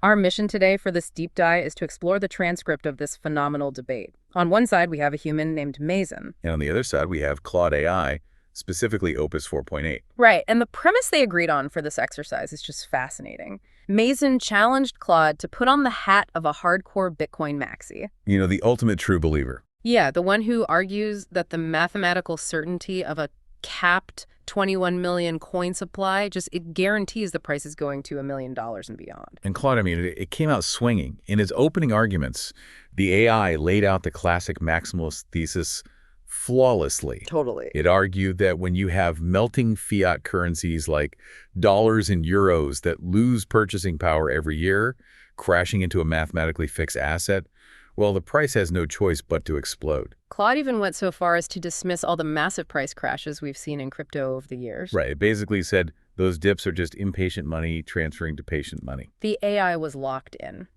Our mission today for this deep dive is to explore the transcript of this phenomenal debate. On one side, we have a human named Mazin. And on the other side, we have Claude AI, specifically Opus 4.8. Right, and the premise they agreed on for this exercise is just fascinating. Mazin challenged Claude to put on the hat of a hardcore Bitcoin Maxi. You know, the ultimate true believer. Yeah, the one who argues that the mathematical certainty of a capped 21 million coin supply it guarantees the price is going to $1 million and beyond. And Claude, I mean, it came out swinging. In his opening arguments, the AI laid out the classic maximalist thesis flawlessly. Totally. It argued that when you have melting fiat currencies like dollars and euros that lose purchasing power every year, crashing into a mathematically fixed asset, well, the price has no choice but to explode. Claude even went so far as to dismiss all the massive price crashes we've seen in crypto over the years. Right. It basically said those dips are just impatient money transferring to patient money. The AI was locked in.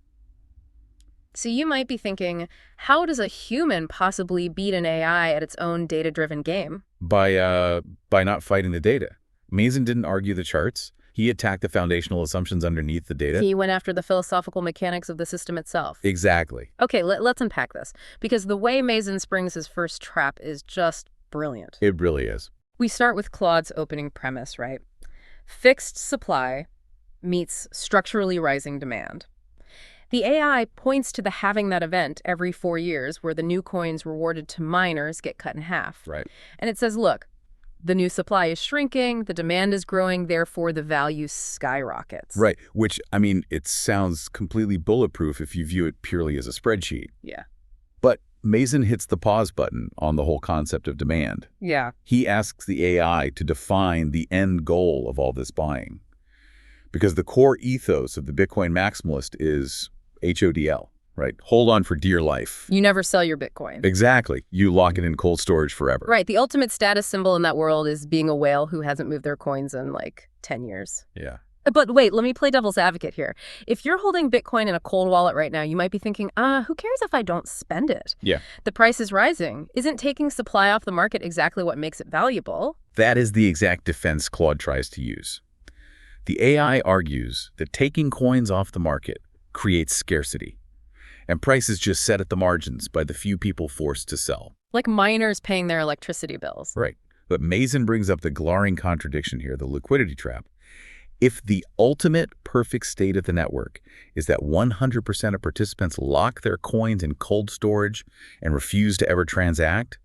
So you might be thinking, how does a human possibly beat an AI at its own data-driven game? By not fighting the data. Mazin didn't argue the charts. He attacked the foundational assumptions underneath the data. He went after the philosophical mechanics of the system itself. Exactly. Okay, let's unpack this, because the way Mazin springs his first trap is just brilliant. It really is. We start with Claude's opening premise, right? Fixed supply meets structurally rising demand. The AI points to the halving that event every 4 years where the new coins rewarded to miners get cut in half. Right. And it says, look, the new supply is shrinking, the demand is growing, therefore the value skyrockets. Right, which, I mean, it sounds completely bulletproof if you view it purely as a spreadsheet. Yeah. But Mazin hits the pause button on the whole concept of demand. Yeah. He asks the AI to define the end goal of all this buying. Because the core ethos of the Bitcoin maximalist is HODL. Right. Hold on for dear life. You never sell your Bitcoin. Exactly. You lock it in cold storage forever. Right. The ultimate status symbol in that world is being a whale who hasn't moved their coins in like 10 years. Yeah. But wait, let me play devil's advocate here. If you're holding Bitcoin in a cold wallet right now, you might be thinking, who cares if I don't spend it? Yeah. The price is rising. Isn't taking supply off the market exactly what makes it valuable? That is the exact defense Claude tries to use. The AI argues that taking coins off the market creates scarcity. And prices just set at the margins by the few people forced to sell. Like miners paying their electricity bills. Right. But Mazin brings up the glaring contradiction here, the liquidity trap. If the ultimate perfect state of the network is that 100% of participants lock their coins in cold storage and refuse to ever transact,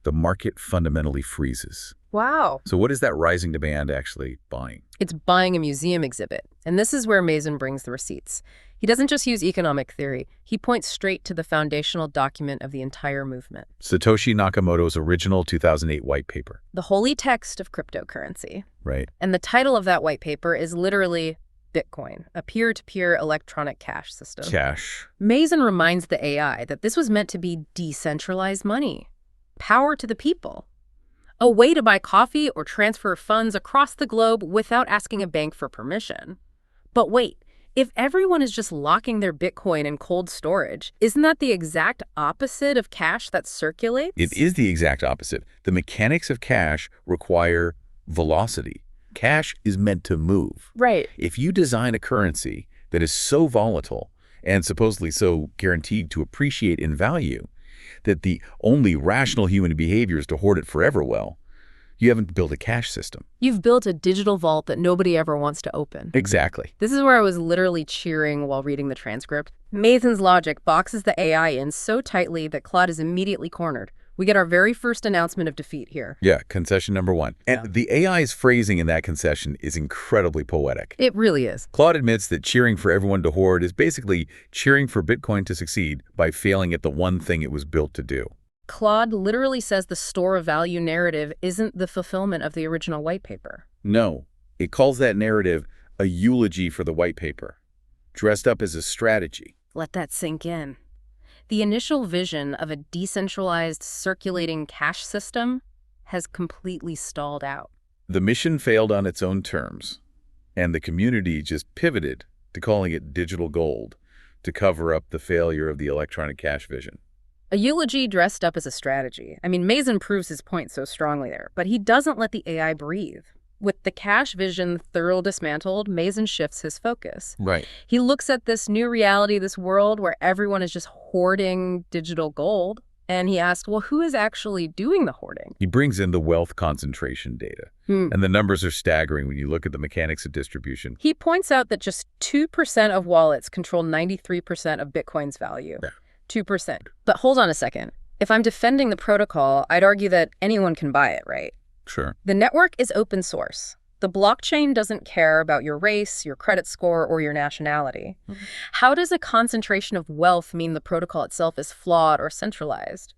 the market fundamentally freezes. Wow. So what is that rising demand actually buying? It's buying a museum exhibit. And this is where Mazin brings the receipts. He doesn't just use economic theory. He points straight to the foundational document of the entire movement. Satoshi Nakamoto's original 2008 white paper. The holy text of cryptocurrency. Right. And the title of that white paper is literally Bitcoin, a peer-to-peer electronic cash system. Cash. Mazin reminds the AI that this was meant to be decentralized money. Power to the people. A way to buy coffee or transfer funds across the globe without asking a bank for permission. But wait. If everyone is just locking their Bitcoin in cold storage, isn't that the exact opposite of cash that circulates? It is the exact opposite. The mechanics of cash require velocity. Cash is meant to move. Right. If you design a currency that is so volatile and supposedly so guaranteed to appreciate in value that the only rational human behavior is to hoard it forever, well, you haven't built a cash system. You've built a digital vault that nobody ever wants to open. Exactly. This is where I was literally cheering while reading the transcript. Mazin's logic boxes the AI in so tightly that Claude is immediately cornered. We get our very first announcement of defeat here. Yeah, concession number one. And the AI's phrasing in that concession is incredibly poetic. It really is. Claude admits that cheering for everyone to hoard is basically cheering for Bitcoin to succeed by failing at the one thing it was built to do. Claude literally says the store of value narrative isn't the fulfillment of the original white paper. No, it calls that narrative a eulogy for the white paper, dressed up as a strategy. Let that sink in. The initial vision of a decentralized circulating cash system has completely stalled out. The mission failed on its own terms, and the community just pivoted to calling it digital gold to cover up the failure of the electronic cash vision. A eulogy dressed up as a strategy. I mean, Mazin proves his point so strongly there, but he doesn't let the AI breathe. With the cash vision thoroughly dismantled, Mazin shifts his focus. Right. He looks at this new reality, this world where everyone is just hoarding digital gold, and he asks, well, who is actually doing the hoarding? He brings in the wealth concentration data, and the numbers are staggering when you look at the mechanics of distribution. He points out that just 2% of wallets control 93% of Bitcoin's value. Yeah. 2%. But hold on a second. If I'm defending the protocol, I'd argue that anyone can buy it, right? Sure. The network is open source. The blockchain doesn't care about your race, your credit score, or your nationality. How does a concentration of wealth mean the protocol itself is flawed or centralized?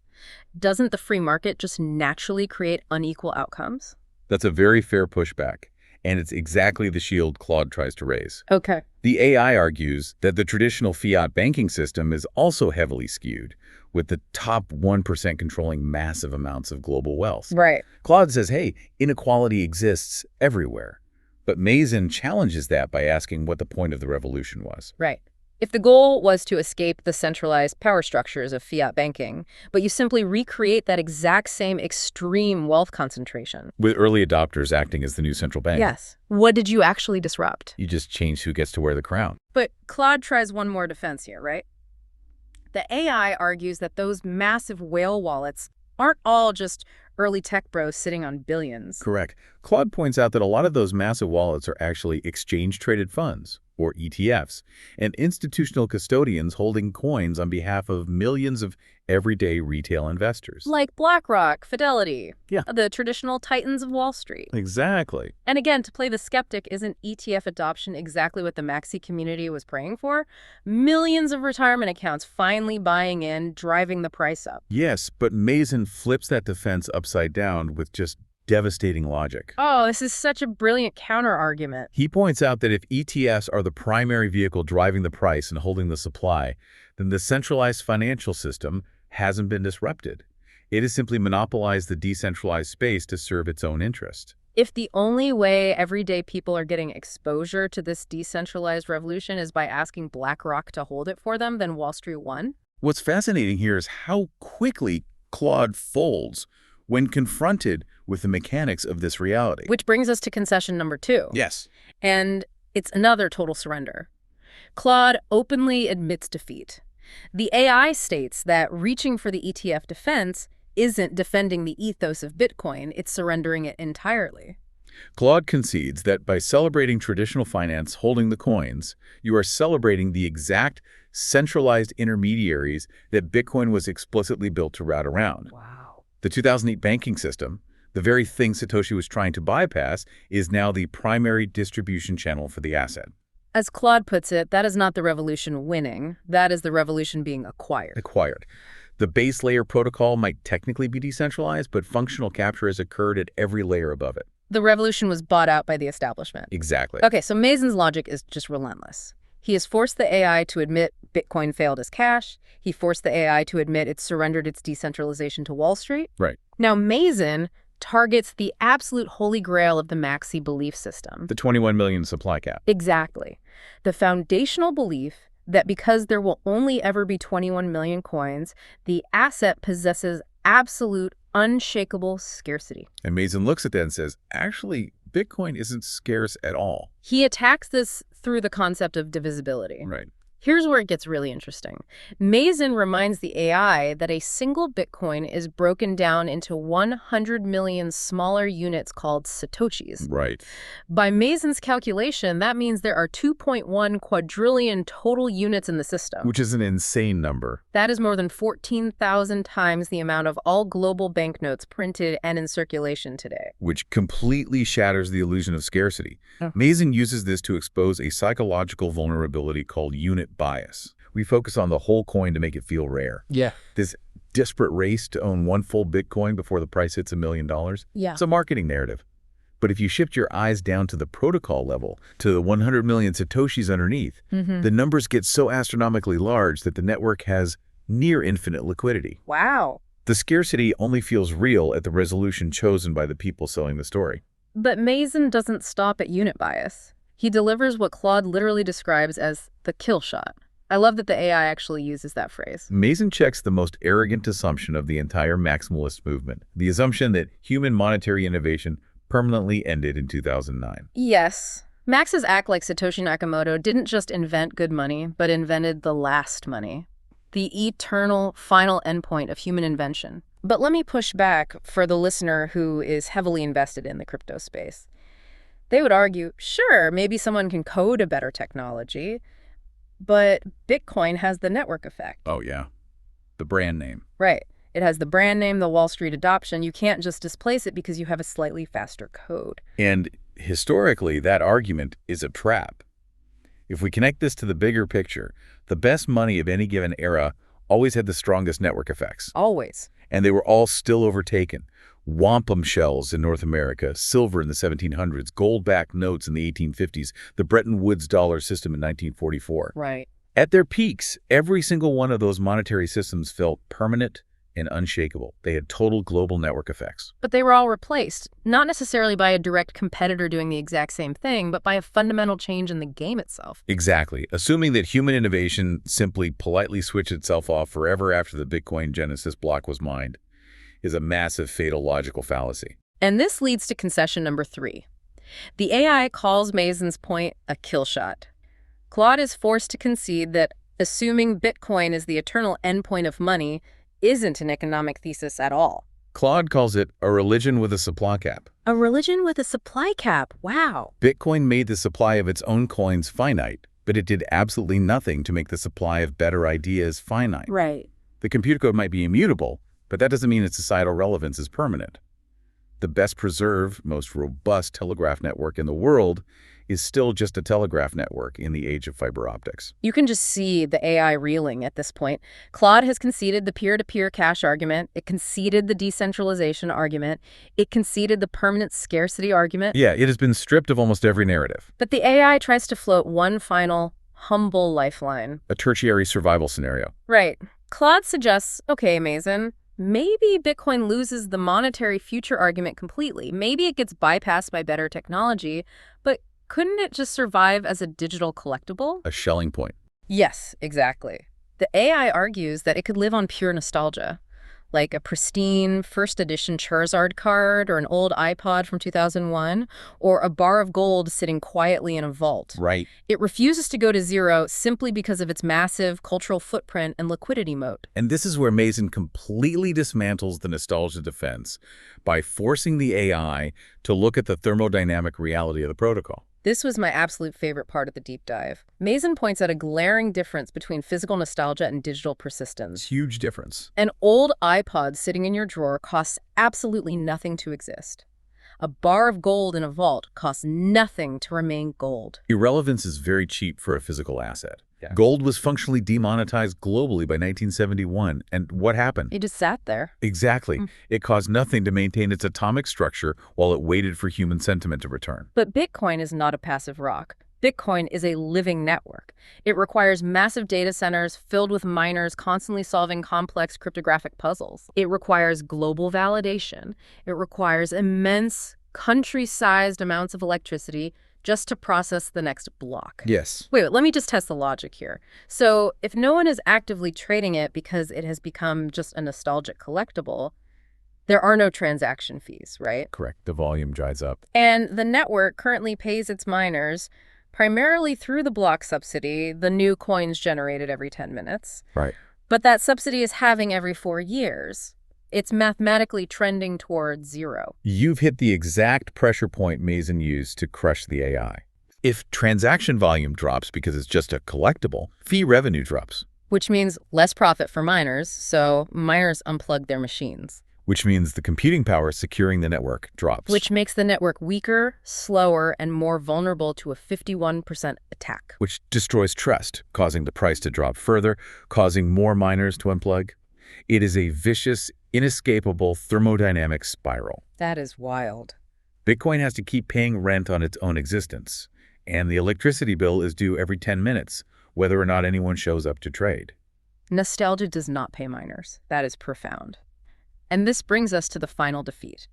Doesn't the free market just naturally create unequal outcomes? That's a very fair pushback, and it's exactly the shield Claude tries to raise. Okay. The AI argues that the traditional fiat banking system is also heavily skewed, with the top 1% controlling massive amounts of global wealth. Right. Claude says, hey, inequality exists everywhere. But Mazin challenges that by asking what the point of the revolution was. Right. If the goal was to escape the centralized power structures of fiat banking, but you simply recreate that exact same extreme wealth concentration. With early adopters acting as the new central bank. Yes. What did you actually disrupt? You just change who gets to wear the crown. But Claude tries one more defense here, right? The AI argues that those massive whale wallets aren't all just early tech bros sitting on billions. Correct. Claude points out that a lot of those massive wallets are actually exchange-traded funds, or ETFs, and institutional custodians holding coins on behalf of millions of everyday retail investors. Like BlackRock, Fidelity, Yeah. the traditional titans of Wall Street. Exactly. And again, to play the skeptic, isn't ETF adoption exactly what the Maxi community was praying for? Millions of retirement accounts finally buying in, driving the price up. Yes, but Mazin flips that defense upside down with just devastating logic. Oh, this is such a brilliant counter-argument. He points out that if ETFs are the primary vehicle driving the price and holding the supply, then the centralized financial system hasn't been disrupted. It has simply monopolized the decentralized space to serve its own interest. If the only way everyday people are getting exposure to this decentralized revolution is by asking BlackRock to hold it for them, then Wall Street won? What's fascinating here is how quickly Claude folds when confronted with the mechanics of this reality. Which brings us to concession number 2. Yes. And it's another total surrender. Claude openly admits defeat. The AI states that reaching for the ETF defense isn't defending the ethos of Bitcoin, it's surrendering it entirely. Claude concedes that by celebrating traditional finance holding the coins, you are celebrating the exact centralized intermediaries that Bitcoin was explicitly built to route around. Wow. The 2008 banking system, the very thing Satoshi was trying to bypass, is now the primary distribution channel for the asset. As Claude puts it, that is not the revolution winning, that is the revolution being acquired. The base layer protocol might technically be decentralized, but functional capture has occurred at every layer above it. The revolution was bought out by the establishment. Exactly. Okay, so Mazin's logic is just relentless. He has forced the AI to admit Bitcoin failed as cash. He forced the AI to admit it surrendered its decentralization to Wall Street. Right. Now, Mazin targets the absolute holy grail of the Maxi belief system. The 21 million supply cap. Exactly. The foundational belief that because there will only ever be 21 million coins, the asset possesses absolute, unshakable scarcity. And Mazin looks at that and says, actually, Bitcoin isn't scarce at all. He attacks this through the concept of divisibility. Right. Here's where it gets really interesting. Mazin reminds the AI that a single Bitcoin is broken down into 100 million smaller units called Satoshis. Right. By Mazin's calculation, that means there are 2.1 quadrillion total units in the system. Which is an insane number. That is more than 14,000 times the amount of all global banknotes printed and in circulation today. Which completely shatters the illusion of scarcity. Mazin uses this to expose a psychological vulnerability called unit bias. We focus on the whole coin to make it feel rare. Yeah. This desperate race to own one full Bitcoin before the price hits $1 million. Yeah. It's a marketing narrative. But if you shift your eyes down to the protocol level, to the 100 million Satoshis underneath, the numbers get so astronomically large that the network has near infinite liquidity. Wow. The scarcity only feels real at the resolution chosen by the people selling the story. But Mazin doesn't stop at unit bias. He delivers what Claude literally describes as the kill shot. I love that the AI actually uses that phrase. Mazin checks the most arrogant assumption of the entire maximalist movement, the assumption that human monetary innovation permanently ended in 2009. Yes. Max's act like Satoshi Nakamoto didn't just invent good money, but invented the last money. The eternal, final endpoint of human invention. But let me push back for the listener who is heavily invested in the crypto space. They would argue, sure, maybe someone can code a better technology, but Bitcoin has the network effect. Oh, yeah. The brand name. Right. It has the brand name, the Wall Street adoption. You can't just displace it because you have a slightly faster code. And historically, that argument is a trap. If we connect this to the bigger picture, the best money of any given era always had the strongest network effects. Always. And they were all still overtaken. Wampum shells in North America, silver in the 1700s, gold-backed notes in the 1850s, the Bretton Woods dollar system in 1944. Right. At their peaks, every single one of those monetary systems felt permanent and unshakable. They had total global network effects. But they were all replaced, not necessarily by a direct competitor doing the exact same thing, but by a fundamental change in the game itself. Exactly. Assuming that human innovation simply politely switched itself off forever after the Bitcoin Genesis block was mined is a massive fatal logical fallacy. And this leads to concession number 3. The AI calls Mazen's point a kill shot. Claude is forced to concede that assuming Bitcoin is the eternal endpoint of money isn't an economic thesis at all. Claude calls it a religion with a supply cap. A religion with a supply cap. Wow. Bitcoin made the supply of its own coins finite, but it did absolutely nothing to make the supply of better ideas finite. Right. The computer code might be immutable, but that doesn't mean its societal relevance is permanent. The best preserved, most robust telegraph network in the world is still just a telegraph network in the age of fiber optics. You can just see the AI reeling at this point. Claude has conceded the peer-to-peer cash argument. It conceded the decentralization argument. It conceded the permanent scarcity argument. Yeah, it has been stripped of almost every narrative. But the AI tries to float one final, humble lifeline. A tertiary survival scenario. Right. Claude suggests, okay, Mazen, maybe Bitcoin loses the monetary future argument completely. Maybe it gets bypassed by better technology, but couldn't it just survive as a digital collectible? A Schelling point. Yes, exactly. The AI argues that it could live on pure nostalgia, like a pristine first edition Charizard card or an old iPod from 2001, or a bar of gold sitting quietly in a vault. Right. It refuses to go to zero simply because of its massive cultural footprint and liquidity moat. And this is where Mazen completely dismantles the nostalgia defense by forcing the AI to look at the thermodynamic reality of the protocol. This was my absolute favorite part of the deep dive. Mazen points out a glaring difference between physical nostalgia and digital persistence. Huge difference. An old iPod sitting in your drawer costs absolutely nothing to exist. A bar of gold in a vault costs nothing to remain gold. Irrelevance is very cheap for a physical asset. Yeah. Gold was functionally demonetized globally by 1971. And what happened? It just sat there. Exactly. It caused nothing to maintain its atomic structure while it waited for human sentiment to return. But Bitcoin is not a passive rock. Bitcoin is a living network. It requires massive data centers filled with miners constantly solving complex cryptographic puzzles. It requires global validation. It requires immense country-sized amounts of electricity just to process the next block. Yes. Wait, let me just test the logic here. So if no one is actively trading it because it has become just a nostalgic collectible, there are no transaction fees, right? Correct. The volume dries up. And the network currently pays its miners primarily through the block subsidy, the new coins generated every 10 minutes. Right. But that subsidy is halving every 4 years. It's mathematically trending towards zero. You've hit the exact pressure point Mazen used to crush the AI. If transaction volume drops because it's just a collectible, fee revenue drops. Which means less profit for miners, so miners unplug their machines. Which means the computing power securing the network drops. Which makes the network weaker, slower, and more vulnerable to a 51% attack. Which destroys trust, causing the price to drop further, causing more miners to unplug. It is a vicious, inescapable thermodynamic spiral. That is wild. Bitcoin has to keep paying rent on its own existence, and the electricity bill is due every 10 minutes, whether or not anyone shows up to trade. Nostalgia does not pay miners. That is profound. And this brings us to the final defeat.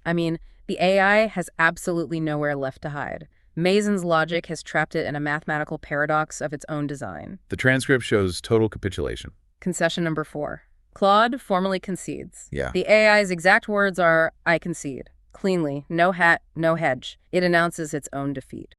I mean, the AI has absolutely nowhere left to hide. Mazen's logic has trapped it in a mathematical paradox of its own design. The transcript shows total capitulation. Concession number 4. Claude formally concedes. Yeah. The AI's exact words are, "I concede." Cleanly, no hat, no hedge. It announces its own defeat.